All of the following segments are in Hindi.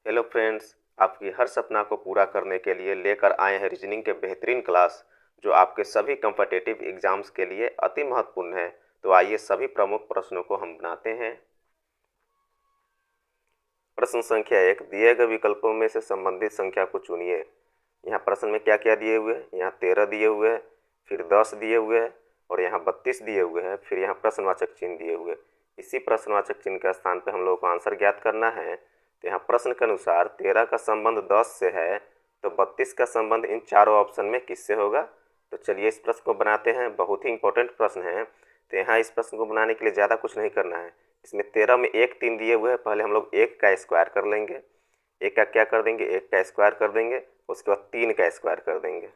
हेलो फ्रेंड्स, आपकी हर सपना को पूरा करने के लिए लेकर आए हैं रीजनिंग के बेहतरीन क्लास जो आपके सभी कॉम्पिटिटिव एग्जाम्स के लिए अति महत्वपूर्ण है। तो आइए सभी प्रमुख प्रश्नों को हम बनाते हैं। प्रश्न संख्या 1, दिए गए विकल्पों में से संबंधित संख्या को चुनिए। यहाँ प्रश्न में क्या क्या दिए हुए हैं? यहाँ 13 दिए हुए हैं, फिर 10 दिए हुए हैं और यहाँ 32 दिए हुए हैं, फिर यहाँ प्रश्नवाचक चिन्ह दिए हुए। इसी प्रश्नवाचक चिन्ह के स्थान पर हम लोगों को आंसर ज्ञात करना है। तो यहाँ प्रश्न के अनुसार 13 का संबंध 10 से है, तो 32 का संबंध इन चारों ऑप्शन में किससे होगा? तो चलिए इस प्रश्न को बनाते हैं। बहुत ही इंपॉर्टेंट प्रश्न है। तो यहाँ इस प्रश्न को बनाने के लिए ज़्यादा कुछ नहीं करना है। इसमें 13 में 1 3 दिए हुए हैं, पहले हम लोग 1 का स्क्वायर कर लेंगे। 1 का क्या कर देंगे? 1 का स्क्वायर कर देंगे, उसके बाद 3 का स्क्वायर कर देंगे।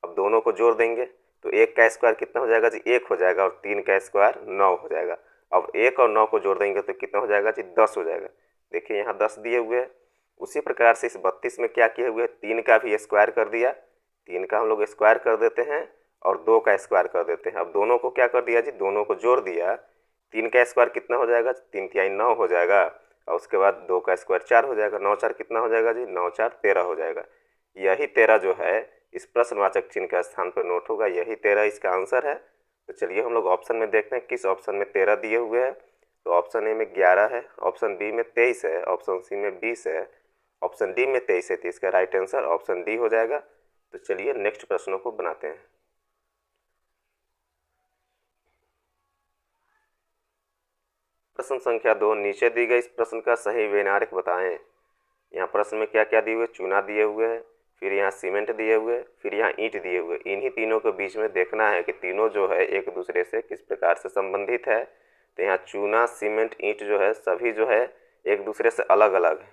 अब दोनों को जोड़ देंगे तो 1 का स्क्वायर कितना हो जाएगा जी? 1 हो जाएगा और 3 का स्क्वायर 9 हो जाएगा। अब 1 और 9 को जोड़ देंगे तो कितना हो जाएगा जी? 10 हो जाएगा। देखिए यहाँ 10 दिए हुए हैं। उसी प्रकार से इस 32 में क्या किए हुए? 3 का भी स्क्वायर कर दिया। 3 का हम लोग स्क्वायर कर देते हैं और 2 का स्क्वायर कर देते हैं। अब दोनों को क्या कर दिया जी? दोनों को जोड़ दिया। 3 का स्क्वायर कितना हो जाएगा? 3 तिहाई 9 हो जाएगा और उसके बाद 2 का स्क्वायर 4 हो जाएगा। 9 4 कितना हो जाएगा जी? 9 4 13 हो जाएगा। यही 13 जो है इस प्रश्नवाचक चिन्ह के स्थान पर नोट होगा। यही 13 इसका आंसर है। तो चलिए हम लोग ऑप्शन में देखते हैं किस ऑप्शन में 13 दिए हुए हैं। तो ऑप्शन ए में 11 है, ऑप्शन बी में 23 है, ऑप्शन सी में 20 है, ऑप्शन डी में 23 है। तो इसका राइट आंसर ऑप्शन डी हो जाएगा। तो चलिए नेक्स्ट प्रश्नों को बनाते हैं। प्रश्न संख्या 2, नीचे दी गई इस प्रश्न का सही व्यवहारिक बताएं। यहाँ प्रश्न में क्या क्या दिए हुए? चूना दिए हुए हैं, फिर यहाँ सीमेंट दिए हुए, फिर यहाँ ईंट दिए हुए। इन्हीं तीनों के बीच में देखना है कि तीनों जो है एक दूसरे से किस प्रकार से संबंधित है। तो यहाँ चूना, सीमेंट, ईंट जो है सभी जो है एक दूसरे से अलग अलग है।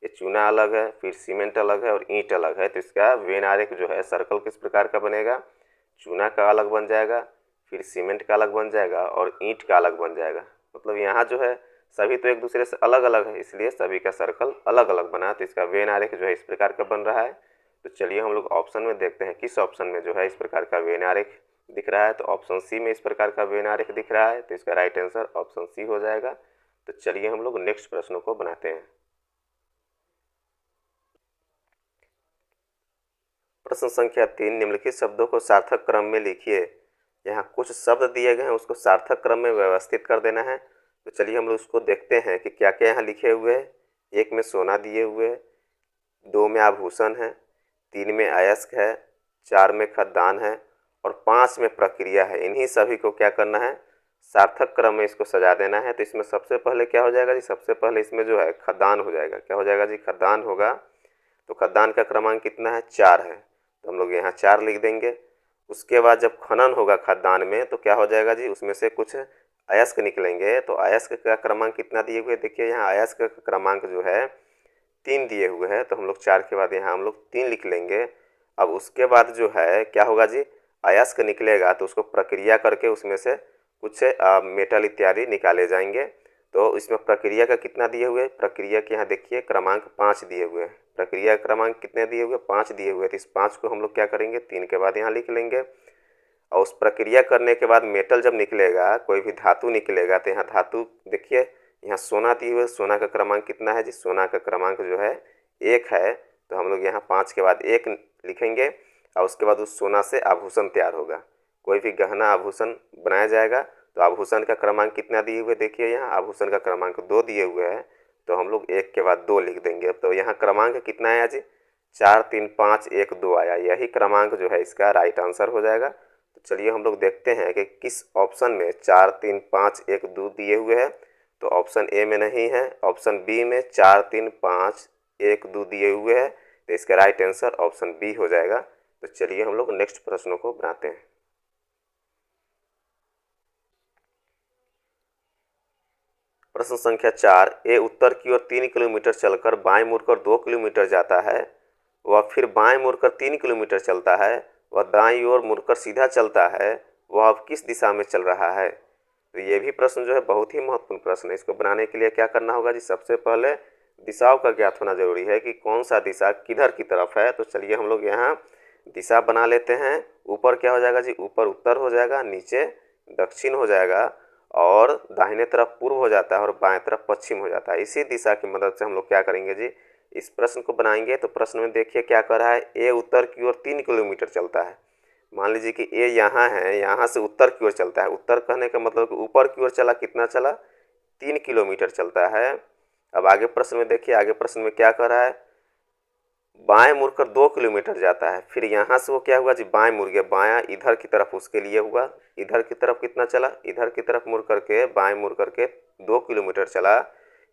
ये चूना अलग है, फिर सीमेंट अलग है और ईंट अलग है। तो इसका वेन आरेख जो है सर्कल किस प्रकार का बनेगा? चूना का अलग बन जाएगा, फिर सीमेंट का अलग बन जाएगा और ईंट का अलग बन जाएगा। मतलब यहाँ जो है सभी तो एक दूसरे से अलग अलग है, इसलिए सभी का सर्कल अलग अलग बना। तो इसका वेन आरेख जो है इस प्रकार का बन रहा है। तो चलिए हम लोग ऑप्शन में देखते हैं किस ऑप्शन में जो है इस प्रकार का वेन आरेख दिख रहा है। तो ऑप्शन सी में इस प्रकार का वेन आरेख दिख रहा है। तो इसका राइट आंसर ऑप्शन सी हो जाएगा। तो चलिए हम लोग नेक्स्ट प्रश्नों को बनाते हैं। प्रश्न संख्या 3, निम्नलिखित शब्दों को सार्थक क्रम में लिखिए। यहाँ कुछ शब्द दिए गए हैं, उसको सार्थक क्रम में व्यवस्थित कर देना है। तो चलिए हम लोग उसको देखते हैं कि क्या क्या यहाँ लिखे हुए हैं। 1 में सोना दिए हुए हैं, 2 में आभूषण है, 3 में अयस्क है, 4 में खदान है और 5 में प्रक्रिया है। इन्हीं सभी को क्या करना है? सार्थक क्रम में इसको सजा देना है। तो इसमें सबसे पहले क्या हो जाएगा जी? सबसे पहले इसमें जो है खदान हो जाएगा। क्या हो जाएगा जी? खदान होगा। तो खदान का क्रमांक कितना है? 4 है। तो हम लोग यहाँ 4 लिख देंगे। उसके बाद जब खनन होगा खदान में तो क्या हो जाएगा जी? उसमें से कुछ अयस्क निकलेंगे। तो अयस्क का क्रमांक कितना दिए हुए? देखिए यहाँ अयस्क का क्रमांक जो है 3 दिए हुए हैं। तो हम लोग 4 के बाद यहाँ हम लोग 3 लिख लेंगे। अब उसके बाद जो है क्या होगा जी? अयस्क निकलेगा तो उसको प्रक्रिया करके उसमें से कुछ मेटल इत्यादि निकाले जाएंगे। तो इसमें प्रक्रिया का कितना दिए हुए? प्रक्रिया के यहाँ देखिए क्रमांक 5 दिए हुए हैं। प्रक्रिया क्रमांक कितने दिए हुए? 5 दिए हुए। तो इस 5 को हम लोग क्या करेंगे? 3 के बाद यहाँ लिख लेंगे। और उस प्रक्रिया करने के बाद मेटल जब निकलेगा, कोई भी धातु निकलेगा, तो यहाँ धातु देखिए यहाँ सोना दिए हुए। सोना का क्रमांक कितना है जी? सोना का क्रमांक जो है 1 है। तो हम लोग यहाँ 5 के बाद 1 लिखेंगे और उसके बाद उस सोना से आभूषण तैयार होगा। कोई भी गहना आभूषण बनाया जाएगा। तो आभूषण का क्रमांक कितना दिए हुए? देखिए यहाँ आभूषण का क्रमांक 2 दिए हुए हैं। तो हम लोग 1 के बाद 2 लिख देंगे। तो यहाँ क्रमांक कितना आया जी? 4 3 5 1 2 आया। यही क्रमांक जो है इसका राइट आंसर हो जाएगा। तो चलिए हम लोग देखते हैं कि किस ऑप्शन में 4 3 5 1 2 दिए हुए हैं। तो ऑप्शन ए में नहीं है, ऑप्शन बी में 4 3 5 1 2 दिए हुए हैं। तो इसका राइट आंसर ऑप्शन बी हो जाएगा। तो चलिए हम लोग नेक्स्ट प्रश्नों को बनाते हैं। प्रश्न संख्या 4, ए उत्तर की ओर 3 किलोमीटर चलकर बाएं मुड़कर 2 किलोमीटर जाता है। वह फिर बाएं मुड़कर 3 किलोमीटर चलता है। वह दाईं ओर मुड़कर सीधा चलता है। वह अब किस दिशा में चल रहा है? तो ये भी प्रश्न जो है बहुत ही महत्वपूर्ण प्रश्न है। इसको बनाने के लिए क्या करना होगा जी? सबसे पहले दिशाओं का ज्ञात होना जरूरी है कि कौन सा दिशा किधर की तरफ है। तो चलिए हम लोग यहाँ दिशा बना लेते हैं। ऊपर क्या हो जाएगा जी? ऊपर उत्तर हो जाएगा, नीचे दक्षिण हो जाएगा और दाहिने तरफ पूर्व हो जाता है और बाएं तरफ पश्चिम हो जाता है। इसी दिशा की मदद से हम लोग क्या करेंगे जी? इस प्रश्न को बनाएंगे तो प्रश्न में देखिए क्या कर रहा है, ए उत्तर की ओर 3 किलोमीटर चलता है। मान लीजिए कि ए यहाँ है, यहाँ से उत्तर की ओर चलता है। उत्तर कहने का मतलब कि ऊपर की ओर चला, कितना चला, 3 किलोमीटर चलता है। अब आगे प्रश्न में देखिए, आगे प्रश्न में क्या कर रहा है, बाएं मुड़कर 2 किलोमीटर जाता है। फिर यहाँ से वो क्या हुआ जी, बाएं मुड़ गया, बायां इधर की तरफ उसके लिए हुआ, इधर की तरफ कितना चला, इधर की तरफ मुड़ करके बाएं मुड़ करके 2 किलोमीटर चला।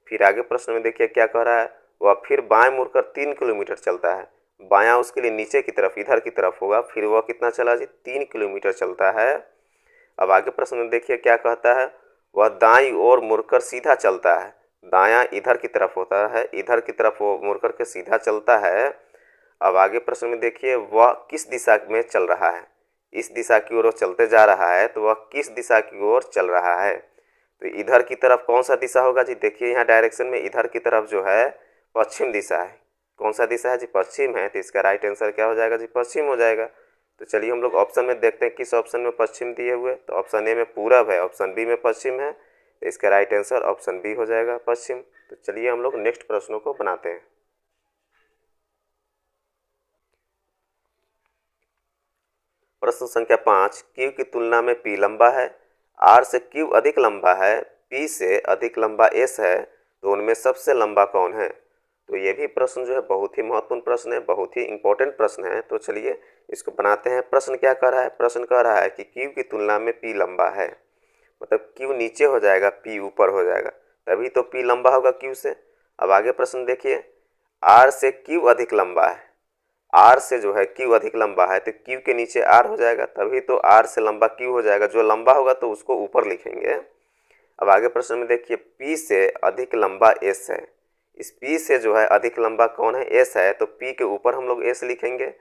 फिर आगे प्रश्न में देखिए क्या कह रहा है, वह फिर बाएं मुड़कर 3 किलोमीटर चलता है। बायां उसके लिए नीचे की तरफ, इधर की तरफ होगा। फिर वह कितना चला जी, 3 किलोमीटर चलता है। अब आगे प्रश्न में देखिए क्या कहता है, वह दाईं ओर मुड़कर सीधा चलता है। दायां इधर की तरफ होता है, इधर की तरफ वो मुड़ करके सीधा चलता है। अब आगे प्रश्न में देखिए, वह किस दिशा में चल रहा है। इस दिशा की ओर वो चलते जा रहा है, तो वह किस दिशा की ओर चल रहा है। तो इधर की तरफ कौन सा दिशा होगा जी, देखिए यहाँ डायरेक्शन में इधर की तरफ जो है पश्चिम दिशा है। कौन सा दिशा है जी, पश्चिम है। तो इसका राइट आंसर क्या हो जाएगा जी, पश्चिम हो जाएगा। तो चलिए हम लोग ऑप्शन में देखते हैं किस ऑप्शन में पश्चिम दिए हुए। तो ऑप्शन ए में पूरब है, ऑप्शन बी में पश्चिम है। तो इसका राइट आंसर ऑप्शन बी हो जाएगा, पश्चिम। तो चलिए हम लोग नेक्स्ट प्रश्नों को बनाते हैं। प्रश्न संख्या 5, क्यू की तुलना में पी लंबा है, आर से क्यू अधिक लंबा है, पी से अधिक लंबा एस है, तो उनमें सबसे लंबा कौन है। तो ये भी प्रश्न जो है बहुत ही महत्वपूर्ण प्रश्न है, बहुत ही इंपॉर्टेंट प्रश्न है। तो चलिए इसको बनाते हैं। प्रश्न क्या कर रहा है, प्रश्न कह रहा है कि क्यू की तुलना में पी लंबा है, मतलब क्यू नीचे हो जाएगा, पी ऊपर हो जाएगा, तभी तो पी लंबा होगा क्यू से। अब आगे प्रश्न देखिए, आर से क्यू अधिक लंबा है, आर से जो है क्यू अधिक लंबा है, तो क्यू के नीचे आर हो जाएगा, तभी तो आर से लंबा क्यू हो जाएगा। जो लंबा होगा तो उसको ऊपर लिखेंगे। अब आगे प्रश्न में देखिए, पी से अधिक लंबा एस है। इस पी से जो है अधिक लंबा कौन है, एस है, तो पी के ऊपर हम लोग एस लिखेंगे।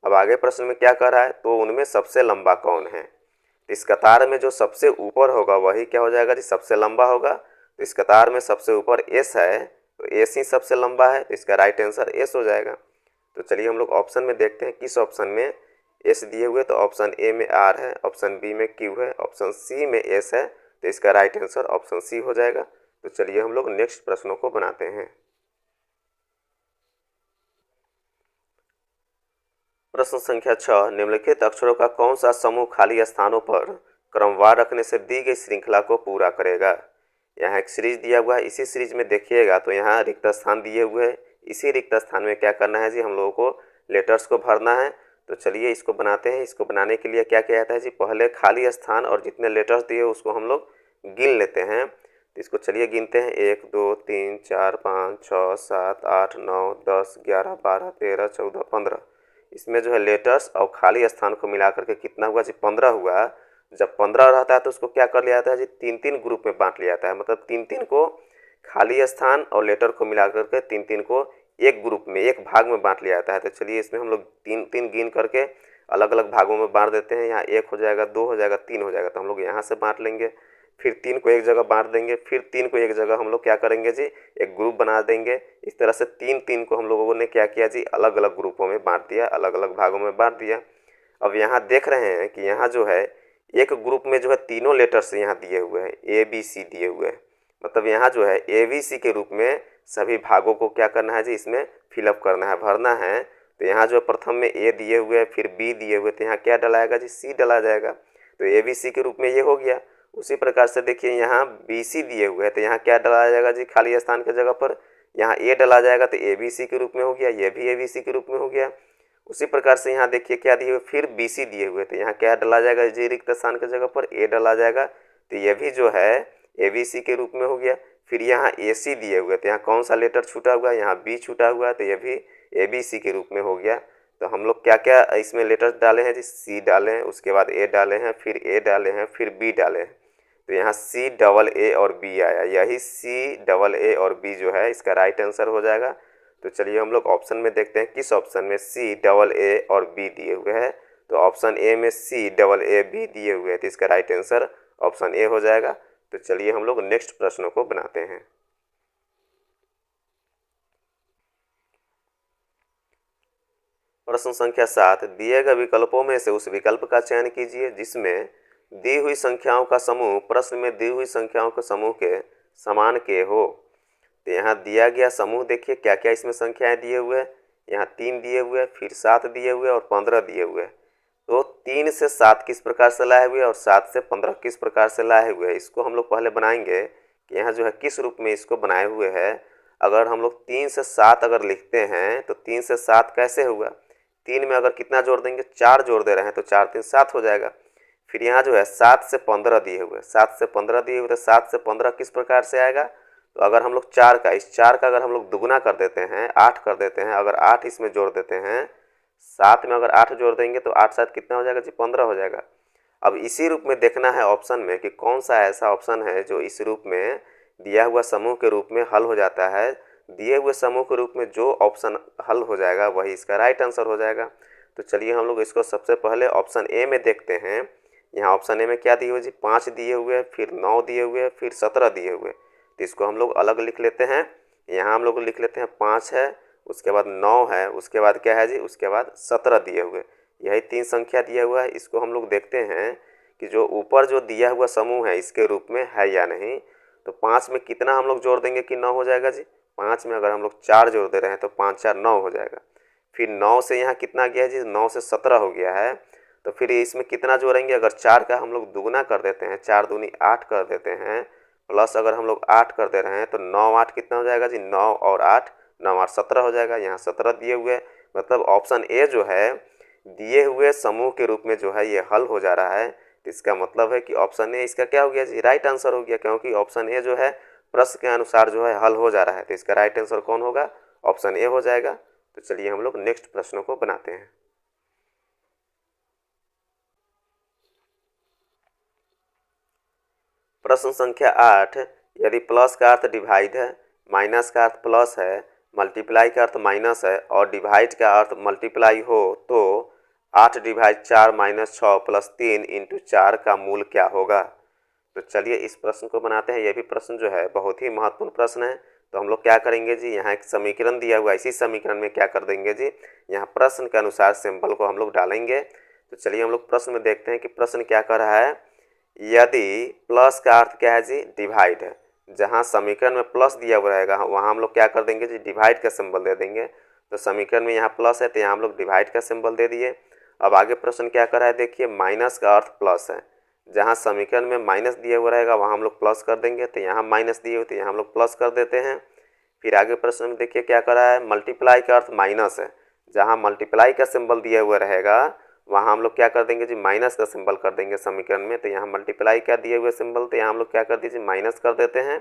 अब आगे प्रश्न में क्या कह रहा है, तो उनमें सबसे लंबा कौन है। इस कतार में जो सबसे ऊपर होगा वही क्या हो जाएगा जी, सबसे लंबा होगा। तो इस कतार में सबसे ऊपर एस है, तो एस ही सबसे लंबा है। तो इसका राइट आंसर एस हो जाएगा। तो चलिए हम लोग ऑप्शन में देखते हैं किस ऑप्शन में एस दिए हुए। तो ऑप्शन ए में आर है, ऑप्शन बी में क्यू है, ऑप्शन सी में एस है। तो इसका राइट आंसर ऑप्शन सी हो जाएगा। तो चलिए हम लोग नेक्स्ट प्रश्नों को बनाते हैं। प्रश्न संख्या 6, निम्नलिखित अक्षरों का कौन सा समूह खाली स्थानों पर क्रमवार रखने से दी गई श्रृंखला को पूरा करेगा। यहाँ एक सीरीज दिया हुआ है, इसी सीरीज में देखिएगा तो यहाँ रिक्त स्थान दिए हुए हैं। इसी रिक्त स्थान में क्या करना है जी, हम लोगों को लेटर्स को भरना है। तो चलिए इसको बनाते हैं। इसको बनाने के लिए क्या किया जाता है जी, पहले खाली स्थान और जितने लेटर्स दिए उसको हम लोग गिन लेते हैं। तो इसको चलिए गिनते हैं, 1 2 3 4 5 6 7 8 9 10 11 12 13 14 15। इसमें जो है लेटर्स और खाली स्थान को मिला करके कितना हुआ जी, 15 हुआ। जब 15 रहता है तो उसको क्या कर लिया जाता है जी, 3-3 ग्रुप में बांट लिया जाता है। मतलब 3-3 को खाली स्थान और लेटर को मिला करके 3-3 को एक ग्रुप में, एक भाग में बांट लिया जाता है। तो चलिए इसमें हम लोग 3-3 गिन करके अलग अलग भागों में बांट देते हैं। यहाँ 1 हो जाएगा, 2 हो जाएगा, 3 हो जाएगा। तो हम लोग यहाँ से बांट लेंगे, फिर 3 को एक जगह बांट देंगे, फिर 3 को एक जगह हम लोग क्या करेंगे जी, एक ग्रुप बना देंगे। इस तरह से 3-3 को हम लोगों ने क्या किया जी, अलग अलग ग्रुपों में बांट दिया, अलग अलग भागों में बांट दिया। अब यहाँ देख रहे हैं कि यहाँ जो है एक ग्रुप में जो है तीनों लेटर्स यहाँ दिए हुए हैं, ए बी सी दिए हुए हैं। मतलब यहाँ जो है ए बी सी के रूप में सभी भागों को क्या करना है जी, इसमें फिलअप करना है, भरना है। तो यहाँ जो प्रथम में ए दिए हुए हैं, फिर बी दिए हुए, तो यहाँ क्या डलाएगा जी, सी डला जाएगा। तो ए बी सी के रूप में ये हो गया। उसी प्रकार से देखिए यहाँ बी सी दिए हुए हैं, तो यहाँ क्या डलाया जाएगा जी, खाली स्थान के जगह पर यहाँ ए डला जाएगा, तो ए बी सी के रूप में हो गया। ये भी ए बी सी के रूप में हो गया। उसी प्रकार से यहाँ देखिए क्या दिए हुए, फिर बी सी दिए हुए, तो यहाँ क्या डला जाएगा जी, रिक्त स्थान के जगह पर ए डला जाएगा। तो ये भी जो है ए बी सी के रूप में हो गया। फिर यहाँ ए सी दिए हुए, तो यहाँ कौन सा लेटर छूटा हुआ है, यहाँ बी छूटा हुआ है, तो ये भी ए बी सी के रूप में हो गया। तो हम लोग क्या क्या इसमें लेटर्स डाले हैं जी, सी डाले हैं, उसके बाद ए डाले हैं, फिर ए डाले हैं, फिर बी डाले हैं। तो यहाँ सी डबल ए और बी आया, यही सी डबल ए और बी जो है इसका राइट आंसर हो जाएगा। तो चलिए हम लोग ऑप्शन में देखते हैं किस ऑप्शन में सी डबल ए और बी दिए हुए हैं। तो ऑप्शन ए में सी डबल ए बी दिए हुए हैं, तो इसका राइट आंसर ऑप्शन ए हो जाएगा। तो चलिए हम लोग नेक्स्ट प्रश्नों को बनाते हैं। प्रश्न संख्या 7, दिए गए विकल्पों में से उस विकल्प का चयन कीजिए जिसमें दी हुई संख्याओं का समूह प्रश्न में दी हुई संख्याओं के समूह के समान के हो। तो यहाँ दिया गया समूह देखिए क्या क्या इसमें संख्याएं दिए हुए हैं। यहाँ 3 दिए हुए हैं, फिर 7 दिए हुए और 15 दिए हुए हैं। तो 3 से 7 किस प्रकार से लाए हुए और 7 से 15 किस प्रकार से लाए हुए हैं, इसको हम लोग पहले बनाएंगे कि यहाँ जो है किस रूप में इसको बनाए हुए हैं। अगर हम लोग 3 से 7 अगर लिखते हैं तो 3 से 7 कैसे होगा, 3 में अगर कितना जोड़ देंगे, 4 जोड़ दे रहे हैं तो 4 3 7 हो जाएगा। फिर यहाँ जो है 7 से 15 दिए हुए, 7 से 15 दिए हुए, तो 7 से 15 किस प्रकार से आएगा। तो अगर हम लोग 4 का, इस 4 का अगर हम लोग दुगुना कर देते हैं, 8 कर देते हैं, अगर 8 इसमें जोड़ देते हैं, 7 में अगर 8 जोड़ देंगे तो 8 7 कितना हो जाएगा जी, 15 हो जाएगा। अब इसी रूप में देखना है ऑप्शन में कि कौन सा ऐसा ऑप्शन है जो इस रूप में दिया हुआ समूह के रूप में हल हो जाता है। दिए हुए समूह के रूप में जो ऑप्शन हल हो जाएगा वही इसका राइट आंसर हो जाएगा। तो चलिए हम लोग इसको सबसे पहले ऑप्शन ए में देखते हैं। यहाँ ऑप्शन ए में क्या दिए हुए जी, 5 दिए हुए, फिर 9 दिए हुए, फिर 17 दिए हुए। तो इसको हम लोग अलग लिख लेते हैं। यहाँ हम लोग लिख लेते हैं 5 है, उसके बाद 9 है, उसके बाद क्या है जी, उसके बाद 17 दिए हुए। यही 3 संख्या दिया हुआ है। इसको हम लोग देखते हैं कि जो ऊपर जो दिया हुआ समूह है इसके रूप में है या नहीं। तो 5 में कितना हम लोग जोड़ देंगे कि 9 हो जाएगा जी। 5 में अगर हम लोग 4 जोड़ दे रहे हैं तो 5 4 9 हो जाएगा। फिर 9 से यहाँ कितना गया जी, 9 से 17 हो गया है। तो फिर इसमें कितना जोड़ेंगे, अगर 4 का हम लोग दुगुना कर देते हैं, 4 दूनी 8 कर देते हैं, प्लस अगर हम लोग 8 कर दे रहे हैं तो 9 8 कितना हो जाएगा जी, 9 और 8, 9 8 17 हो जाएगा। यहाँ 17 दिए हुए, मतलब ऑप्शन ए जो है दिए हुए समूह के रूप में जो है ये हल हो जा रहा है। तो इसका मतलब है कि ऑप्शन ए इसका क्या हो गया जी, राइट आंसर हो गया, क्योंकि ऑप्शन ए जो है प्रश्न के अनुसार जो है हल हो जा रहा है। तो इसका राइट आंसर कौन होगा, ऑप्शन ए हो जाएगा। तो चलिए हम लोग नेक्स्ट प्रश्नों को बनाते हैं। प्रश्न संख्या 8, यदि प्लस का अर्थ डिवाइड है, माइनस का अर्थ प्लस है, मल्टीप्लाई का अर्थ माइनस है और डिवाइड का अर्थ मल्टीप्लाई हो तो 8 डिवाइड 4 माइनस 6 प्लस 3 इंटू 4 का मूल क्या होगा। तो चलिए इस प्रश्न को बनाते हैं। यह भी प्रश्न जो है बहुत ही महत्वपूर्ण प्रश्न है। तो हम लोग क्या करेंगे जी, यहाँ एक समीकरण दिया हुआ है, इसी समीकरण में क्या कर देंगे जी, यहाँ प्रश्न के अनुसार सिंबल को हम लोग डालेंगे। तो चलिए हम लोग प्रश्न में देखते हैं कि प्रश्न क्या कर रहा है। यदि प्लस का अर्थ क्या है जी, डिवाइड है, जहाँ समीकरण में प्लस दिया हुआ रहेगा वहाँ हम लोग क्या कर देंगे जी, डिवाइड का सिंबल दे देंगे। तो समीकरण में यहाँ प्लस है तो यहाँ हम लोग डिवाइड का सिंबल दे दिए। अब आगे प्रश्न क्या कर रहा है, देखिए माइनस का अर्थ प्लस है, जहाँ समीकरण में माइनस दिया हुआ रहेगा वहाँ हम लोग प्लस कर देंगे। तो यहाँ माइनस दिए हुए तो यहाँ हम लोग प्लस कर देते हैं। फिर आगे प्रश्न में देखिए क्या कर रहा है, मल्टीप्लाई का अर्थ माइनस है, जहाँ मल्टीप्लाई का सिंबल दिया हुआ रहेगा वहाँ हम लोग क्या कर देंगे जी, माइनस का सिंबल कर देंगे समीकरण में। तो यहाँ मल्टीप्लाई का दिए हुए सिंबल, तो यहाँ हम लोग क्या कर दीजिए, माइनस कर देते हैं।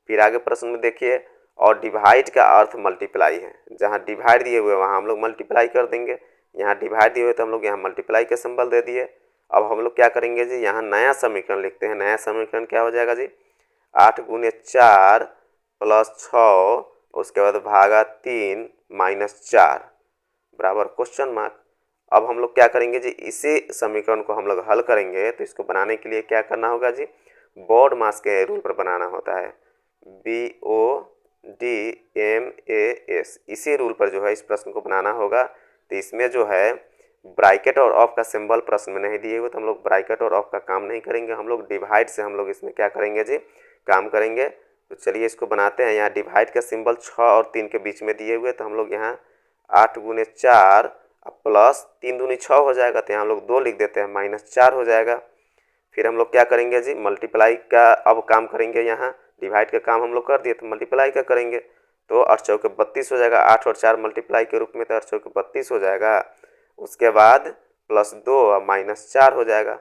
फिर आगे प्रश्न में देखिए, और डिवाइड का अर्थ मल्टीप्लाई है, जहाँ डिवाइड दिए हुए वहाँ हम लोग मल्टीप्लाई कर देंगे। यहाँ डिवाइड दिए हुए तो हम लोग यहाँ मल्टीप्लाई का सिंबल दे दिए। अब हम लोग क्या करेंगे जी, यहाँ नया समीकरण लिखते हैं। नया समीकरण क्या हो जाएगा जी, 8 गुने 4 प्लस 6 उसके बाद भागा 3 माइनस 4 बराबर क्वेश्चन मार्क। अब हम लोग क्या करेंगे जी, इसी समीकरण को हम लोग हल करेंगे। तो इसको बनाने के लिए क्या करना होगा जी, बोर्ड मास के रूल पर बनाना होता है, BODMAS, इसी रूल पर जो है इस प्रश्न को बनाना होगा। तो इसमें जो है ब्रैकेट और ऑफ का सिंबल प्रश्न में नहीं दिए हुए, तो हम लोग ब्रैकेट और ऑफ का काम नहीं करेंगे, हम लोग डिवाइड से हम लोग इसमें क्या करेंगे जी, काम करेंगे। तो चलिए इसको बनाते हैं। यहाँ डिवाइड का सिंबल 6 और 3 के बीच में दिए हुए, तो हम लोग यहाँ 8 गुने 4 प्लस 3 दूनी 6 हो जाएगा, तो यहाँ हम लोग 2 लिख देते हैं, माइनस 4 हो जाएगा। फिर हम लोग क्या करेंगे जी, मल्टीप्लाई का अब काम करेंगे। यहाँ डिवाइड का काम हम लोग कर दिए तो मल्टीप्लाई का करेंगे। तो 8 चौके 32 हो जाएगा, 8 और 4 मल्टीप्लाई के रूप में, तो 8 चौके 32 हो जाएगा। उसके बाद प्लस 2 और माइनस 4 हो जाएगा।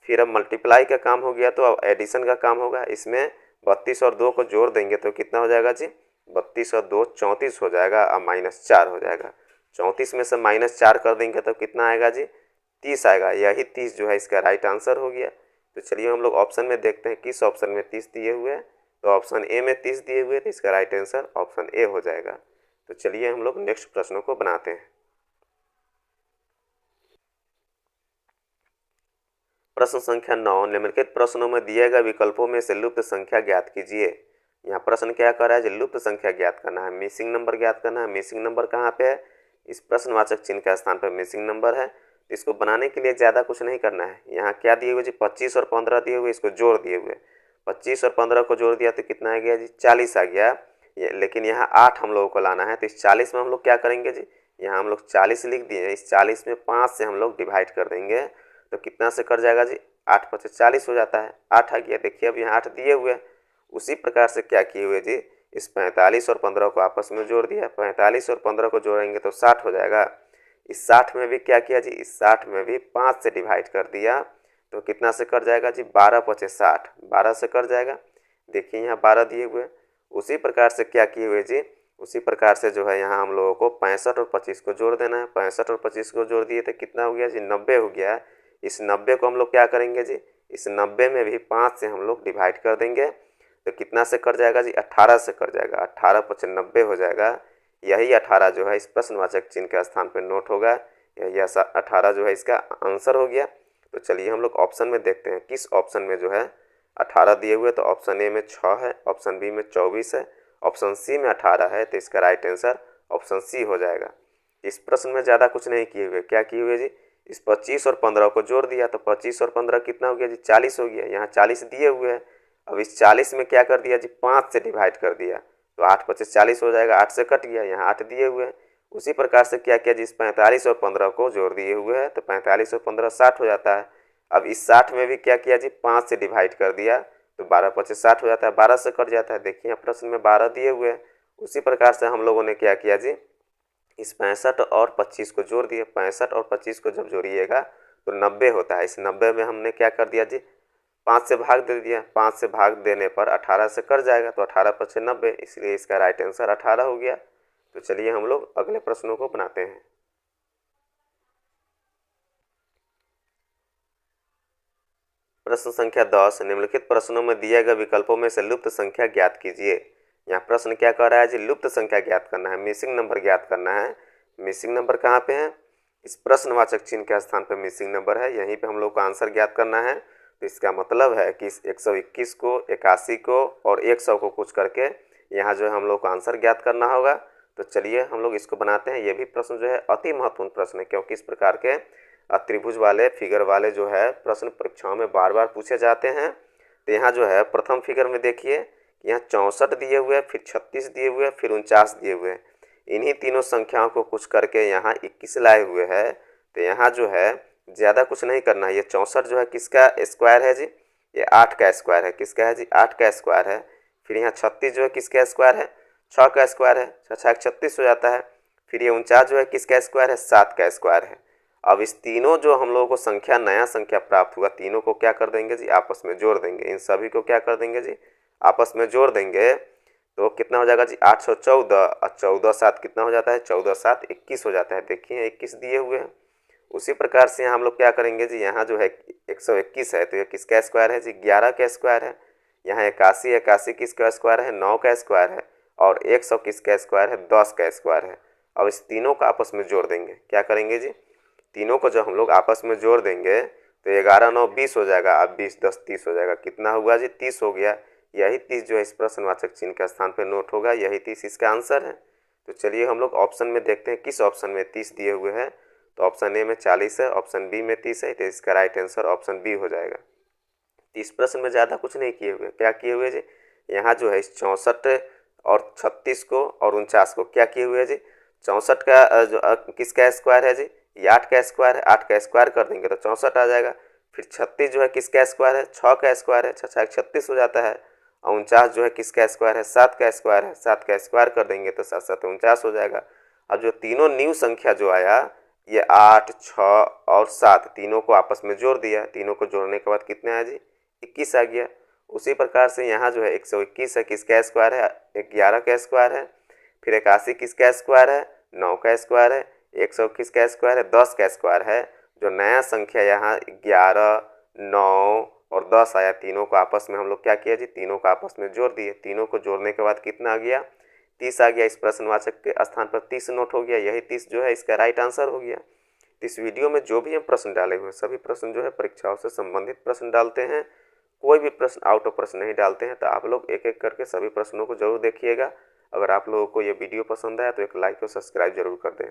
फिर अब मल्टीप्लाई का काम हो गया तो अब एडिशन का काम होगा। इसमें 32 और 2 को जोड़ देंगे तो कितना हो जाएगा जी, 32 और 2 34 हो जाएगा और माइनस 4 हो जाएगा। 34 में से माइनस 4 कर देंगे तो कितना आएगा जी, 30 आएगा। यही 30 जो है इसका राइट आंसर हो गया। तो चलिए हम लोग ऑप्शन में देखते हैं किस ऑप्शन में 30 दिए हुए हैं। तो ऑप्शन ए में 30 दिए हुए, तो इसका राइट आंसर ऑप्शन ए हो जाएगा। तो चलिए हम लोग नेक्स्ट प्रश्नों को बनाते हैं। प्रश्न संख्या 9, निम्नलिखित प्रश्नों में दिए गए विकल्पों में से लुप्त संख्या ज्ञात कीजिए। यहाँ प्रश्न क्या कर रहा है, लुप्त संख्या ज्ञात करना है, मिसिंग नंबर ज्ञात करना है। मिसिंग नंबर कहाँ पे है, इस प्रश्नवाचक चिन्ह के स्थान पर मिसिंग नंबर है। इसको बनाने के लिए ज़्यादा कुछ नहीं करना है। यहाँ क्या दिए हुए जी, 25 और 15 दिए हुए, इसको जोड़ दिए हुए। 25 और 15 को जोड़ दिया तो कितना आ गया जी, 40 आ गया। लेकिन यहाँ 8 हम लोगों को लाना है। तो इस 40 में हम लोग क्या करेंगे जी, यहाँ हम लोग 40 लिख दिए, इस 40 में 5 से हम लोग डिवाइड कर देंगे तो कितना से कट जाएगा जी, 8 5 40 हो जाता है, 8 आ गया। देखिए अब यहाँ 8 दिए हुए हैं। उसी प्रकार से क्या किए हुए जी, इस 45 और 15 को आपस में जोड़ दिया, 45 और 15 को जोड़ेंगे तो 60 हो जाएगा। इस 60 में भी क्या किया जी, इस 60 में भी 5 से डिवाइड कर दिया तो कितना से कट जाएगा जी, 12 5 60, 12 से कट जाएगा। देखिए यहाँ 12 दिए हुए। उसी प्रकार से क्या किए हुए जी, उसी प्रकार से जो है यहाँ हम लोगों को 65 और 25 को जोड़ देना है। 65 और 25 को जोड़ दिए तो कितना हो गया जी, 90 हो गया। इस 90 को हम लोग क्या करेंगे जी, इस 90 में भी 5 से हम लोग डिवाइड कर देंगे तो कितना से कट जाएगा जी, 18 से कट जाएगा। 18 5 90 हो जाएगा। यही 18 जो है इस प्रश्नवाचक चिन्ह के स्थान पर नोट होगा। यही 18 जो है इसका आंसर हो गया। तो चलिए हम लोग ऑप्शन में देखते हैं किस ऑप्शन में जो है 18 दिए हुए। तो ऑप्शन ए में 6 है, ऑप्शन बी में 24 है, ऑप्शन सी में 18 है। तो इसका राइट आंसर ऑप्शन सी हो जाएगा। इस प्रश्न में ज़्यादा कुछ नहीं किए हुए, क्या किए हुए जी, इस 25 और 15 को जोड़ दिया तो 25 और 15 कितना हो गया जी, 40 हो गया। यहाँ 40 दिए हुए हैं। अब इस 40 में क्या कर दिया जी, 5 से डिवाइड कर दिया तो 8 5 40 हो जाएगा, 8 से कट गया। यहाँ 8 दिए हुए हैं। उसी प्रकार से क्या किया जी, इस 45 और 15 को जोड़ दिए हुए हैं तो 45 और 15 60 हो जाता है। अब इस 60 में भी क्या किया जी, 5 से डिवाइड कर दिया तो 12 5 60 हो जाता है, 12 से कट जाता है। देखिए यहाँ प्रश्न में 12 दिए हुए हैं। उसी प्रकार से हम लोगों ने क्या किया जी, इस 65 और 25 को जोड़ दिए। 65 और 25 को जब जोड़िएगा तो 90 होता है। इस 90 में हमने क्या कर दिया जी, 5 से भाग दे दिया। 5 से भाग देने पर 18 से कट जाएगा तो 18 5 90, इसलिए इसका राइट आंसर 18 हो गया। तो चलिए हम लोग अगले प्रश्नों को बनाते हैं। प्रश्न संख्या 10, निम्नलिखित प्रश्नों में दिए गए विकल्पों में से लुप्त संख्या ज्ञात कीजिए। यहाँ प्रश्न क्या कर रहा है जी, लुप्त संख्या ज्ञात करना है, मिसिंग नंबर ज्ञात करना है। मिसिंग नंबर कहाँ पे है, इस प्रश्नवाचक चिन्ह के स्थान पर मिसिंग नंबर है, यहीं पे हम लोग को आंसर ज्ञात करना है। तो इसका मतलब है कि इस 121 को, 81 को और 100 को कुछ करके यहाँ जो है हम लोग को आंसर ज्ञात करना होगा। तो चलिए हम लोग इसको बनाते हैं। ये भी प्रश्न जो है अति महत्वपूर्ण प्रश्न है, क्योंकि इस प्रकार के त्रिभुज वाले, फिगर वाले जो है प्रश्न परीक्षाओं में बार बार पूछे जाते हैं। तो यहाँ जो है प्रथम फिगर में देखिए, यहाँ 64 दिए हुए, फिर 36 दिए हुए, फिर 49 दिए हुए। इन्हीं तीनों संख्याओं को कुछ करके यहाँ 21 लाए हुए हैं। तो यहाँ जो है ज़्यादा कुछ नहीं करना है। ये 64 जो है किसका स्क्वायर है जी, ये 8 का स्क्वायर है। किसका है जी, 8 का स्क्वायर है। फिर यहाँ 36 जो है किसका स्क्वायर है, 6 का स्क्वायर है, 6 36 हो जाता है। फिर ये 49 जो है किसका स्क्वायर है, 7 का स्क्वायर है। अब इस तीनों जो हम लोगों को संख्या, नया संख्या प्राप्त हुआ, तीनों को क्या कर देंगे जी, आपस में जोड़ देंगे। इन सभी को क्या कर देंगे जी, आपस में जोड़ देंगे तो कितना हो जाएगा जी, 814 और 14 7 कितना हो जाता है, 14 7 21 हो जाता है। देखिए 21 दिए हुए हैं। उसी प्रकार से यहाँ हम लोग क्या करेंगे जी, यहाँ जो है 121 है तो ये किसका स्क्वायर है जी, 11 का स्क्वायर है। यहाँ 81, 81 किसका स्क्वायर है, 9 का स्क्वायर है। और 100 किसका स्क्वायर है, 10 का स्क्वायर है। अब इस तीनों को आपस में जोड़ देंगे। क्या करेंगे जी, तीनों को जब हम लोग आपस में जोड़ देंगे तो 11 9 20 हो जाएगा। अब 20 10 30 हो जाएगा। कितना हुआ जी, 30 हो गया। यही 30 जो है इस प्रश्नवाचक चिन्ह के स्थान पर नोट होगा। यही 30 इसका आंसर है। तो चलिए हम लोग ऑप्शन में देखते हैं किस ऑप्शन में 30 दिए हुए हैं। तो ऑप्शन ए में 40 है, ऑप्शन बी में 30 है। तो इसका राइट आंसर ऑप्शन बी हो जाएगा। इस प्रश्न में ज़्यादा कुछ नहीं किए हुए। क्या किए हुए जी, यहाँ जो है इस 64 और 36 को और 49 को क्या किए हुए जी, 64 का जो किसका स्क्वायर है जी, ये 8 का स्क्वायर है। 8 का स्क्वायर कर देंगे तो 64 आ जाएगा। फिर 36 जो है किसका स्क्वायर है, 6 का स्क्वायर है, 6 36 हो जाता है। और 49 जो है किसका स्क्वायर है, 7 का स्क्वायर है। 7 का स्क्वायर कर देंगे तो 7 7 49 हो जाएगा। अब जो तीनों न्यू संख्या जो आया, ये 8 6 और 7, तीनों को आपस में जोड़ दिया। तीनों को जोड़ने के बाद कितने आया जी, 21 आ गया। उसी प्रकार से यहाँ जो है 121 है, किसका स्क्वायर है, 11 का स्क्वायर है। फिर 81 किसका स्क्वायर है, 9 का स्क्वायर है। 121 का स्क्वायर है, 10 का स्क्वायर है। जो नया संख्या यहाँ 11 9 और 10 आया, तीनों को आपस में हम लोग क्या किया जी, तीनों को आपस में जोड़ दिए। तीनों को जोड़ने के बाद कितना आ गया, 30 आ गया। इस प्रश्नवाचक के स्थान पर 30 नोट हो गया। यही 30 जो है इसका राइट आंसर हो गया। इस वीडियो में जो भी हम प्रश्न डाले हुए हैं, सभी प्रश्न जो है परीक्षाओं से संबंधित प्रश्न डालते हैं। कोई भी प्रश्न आउट ऑफ प्रश्न नहीं डालते हैं। तो आप लोग एक एक करके सभी प्रश्नों को जरूर देखिएगा। अगर आप लोगों को ये वीडियो पसंद आया तो एक लाइक और सब्सक्राइब जरूर कर दें।